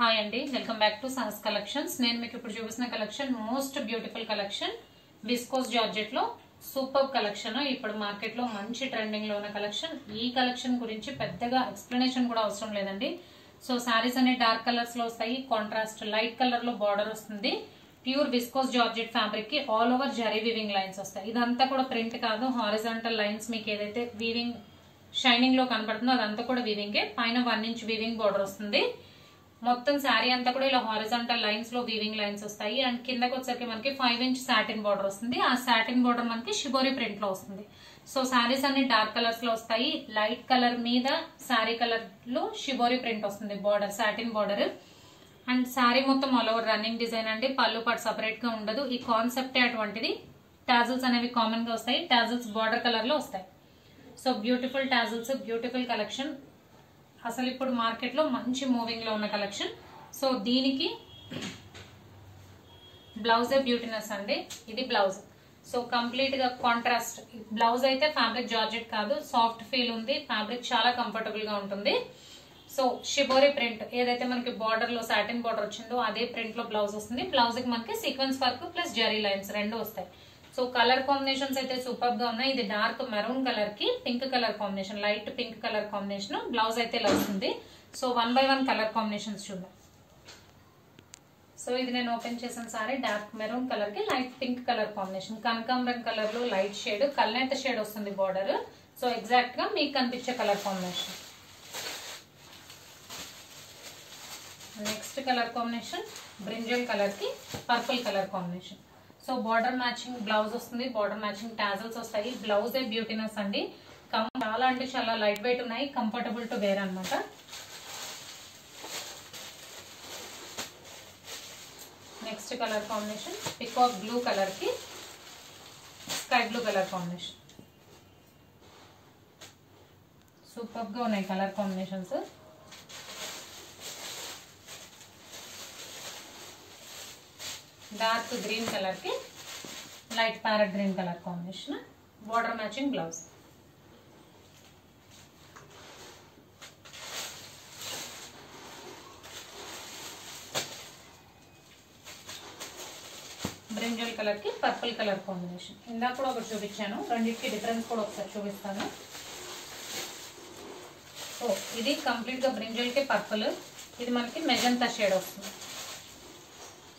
Hi అండి, welcome back to Sahas collections. నేను మీకు ఇప్పుడు చూపిస్తున్న collection most beautiful collection viscose georgette లో సూపర్ కలెక్షన్. ఇప్పుడు మార్కెట్ లో మంచి ట్రెండింగ్ లో ఉన్న కలెక్షన్. ఈ కలెక్షన్ గురించి పెద్దగా ఎక్స్ప్లెనేషన్ కూడా అవసరం లేదండి. సో సారీస్ అనే డార్క్ కలర్స్ లో వస్తాయి, కాంట్రాస్ట్ లైట్ కలర్ లో బార్డర్ వస్తుంది. ప్యూర్ విస్కోస్ జార్జెట్ ఫ్యాబ్రిక్ కి all over zari weaving lines వస్తాయి. ఇదంతా కూడా ప్రింట్ కాదు, హారిజాంటల్ లైన్స్. మీకు ఏదైతే వీవింగ్ షైనింగ్ లో కనపడుతుందో అదంతా కూడా వీవింగ్. పైన 1 ఇంచ్ వీవింగ్ బార్డర్ వస్తుంది. మొత్తం శారీ అంతా కూడా ఇలా హారిజాంటల్ లైన్స్ లో వీవింగ్ లైన్స్ వస్తాయి. అండ్ కిందకి వచ్చరికి మనకి 5 ఇంచ్ సాటిన్ బార్డర్ వస్తుంది. ఆ సాటిన్ బార్డర్ మనకి షిబోరి ప్రింట్ లో వస్తుంది. సో శారీస్ అన్ని డార్క్ కలర్స్ లో వస్తాయి. లైట్ కలర్ మీద శారీ కలర్ లో షిబోరి ప్రింట్ వస్తుంది, border satin border. And sari మొత్తం ఆల్ ఓవర్ రన్నింగ్ డిజైన్ అండి. పళ్ళు పాటు సపరేట్ గా ఉండదు. ఈ కాన్సెప్టే అటువంటిది. టాజిల్స్ అనేవి కామన్ గా వస్తాయి. టాజిల్స్ బార్డర్ కలర్ లో వస్తాయి. So beautiful tassels, beautiful collection. అసలు ఇప్పుడు మార్కెట్ లో మంచి మూవింగ్ లో ఉన్న కలెక్షన్. సో దీనికి బ్లౌజే బ్యూటీనెస్ అండి. ఇది బ్లౌజ్. సో కంప్లీట్ గా కాంట్రాస్ట్ బ్లౌజ్ అయితే ఫ్యాబ్రిక్ జార్జెట్ కాదు, సాఫ్ట్ ఫీల్ ఉంది. ఫ్యాబ్రిక్ చాలా కంఫర్టబుల్ గా ఉంటుంది. సో షిబోరి ప్రింట్ ఏదైతే మనకి బార్డర్ లో సాటిన్ బార్డర్ వచ్చిందో అదే ప్రింట్ లో బ్లౌజ్ వస్తుంది. బ్లౌజ్ కి మనకి sequence work plus zari lines రెండు వస్తాయి. సో కలర్ కాంబినేషన్స్ అయితే సూపర్ గా ఉన్నాయి. ఇది డార్క్ మెరూన్ కలర్ కి pink colour combination, light pink colour combination. Blouse అయితే ఇలా వస్తుంది. సో 1 by 1 కలర్ కాంబినేషన్స్ చూద్దాం. సో ఇది నేను ఓపెన్ చేసిన సారీ డార్క్ మెరూన్ కలర్ కి లైట్ పింక్ కలర్ కాంబినేషన్. కనకాంబరం కలర్ లో లైట్ షేడ్, కల్నేత షేడ్ వస్తుంది బార్డర్. సో ఎగ్జాక్ట్ గా మీకు కనిపించే colour combination. Next colour combination brinjal colour కి purple colour combination. So border matching blouse వస్తుంది, బార్డర్ మ్యాచింగ్ టాజల్స్ వస్తాయి. బ్లౌజ్ ఏ బ్యూటీనెస్ అండి. చాలా అంటే చాలా లైట్ వెయిట్ ఉన్నాయి, కంఫర్టబుల్ టు వేర్ అనమాట. Next colour combination peacock blue colour కి sky blue colour combination. Super గా ఉన్నాయి colour combinations. Dark green colour కి light parrot green colour combination. Border matching blouse. Brinjal colour కి purple colour combination. ఇందాక కూడా ఒకటి చూపించాను, రెండింటికి డిఫరెన్స్ కూడా ఒకసారి చూపిస్తాను. సో ఇది కంప్లీట్ గా బ్రింజల్ కి పర్పుల్, ఇది మనకి మెజంతా షేడ్ వస్తుంది.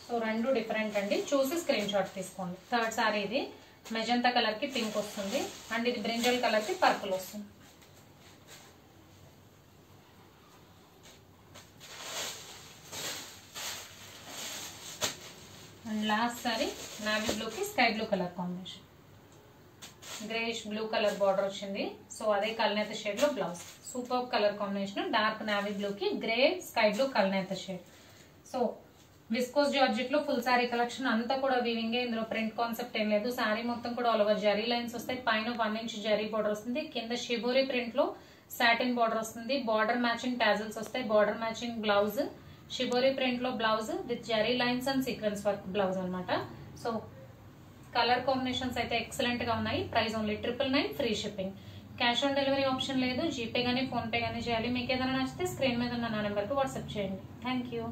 సో రెండు డిఫరెంట్ అండి, చూసి స్క్రీన్ షాట్ తీసుకోండి. థర్డ్ సారీ ఇది మెజంతా కలర్ కి పింక్ వస్తుంది. అండ్ ఇది బ్రింజల్ కలర్ కి పర్పుల్ వస్తుంది. And last sari navy blue కి sky blue colour combination. Greyish blue colour border వచ్చింది. సో అదే కల్నేత షేడ్ లో blouse. Super colour combination. Dark navy blue కి grey sky blue kalnetha shade. So viscose georgette లో full sari collection అంతా కూడా weaving. ఇందులో print concept ఏం లేదు. సారీ మొత్తం కూడా ఆల్ ఓవర్ జరీ లైన్స్ వస్తాయి. పైన 1 ఇంచ్ జరీ బార్డర్ వస్తుంది. కింద షిబోరి ప్రింట్ లో సాటిన్ బార్డర్ వస్తుంది. బార్డర్ మ్యాచింగ్ టాజిల్స్ వస్తాయి. Border matching blouse, shibori print లో blouse with zari lines and sequence work blouse అనమాట. సో కలర్ కాంబినేషన్స్ అయితే ఎక్సలెంట్ గా ఉన్నాయి. Price only 999, free shipping. Cash on delivery option లేదు. జీపే గానీ ఫోన్ పే గానీ చేయాలి. మీకు ఏదైనా నచ్చితే స్క్రీన్ మీద ఉన్న నా నెంబర్ కి వాట్సాప్ చేయండి. Thank you.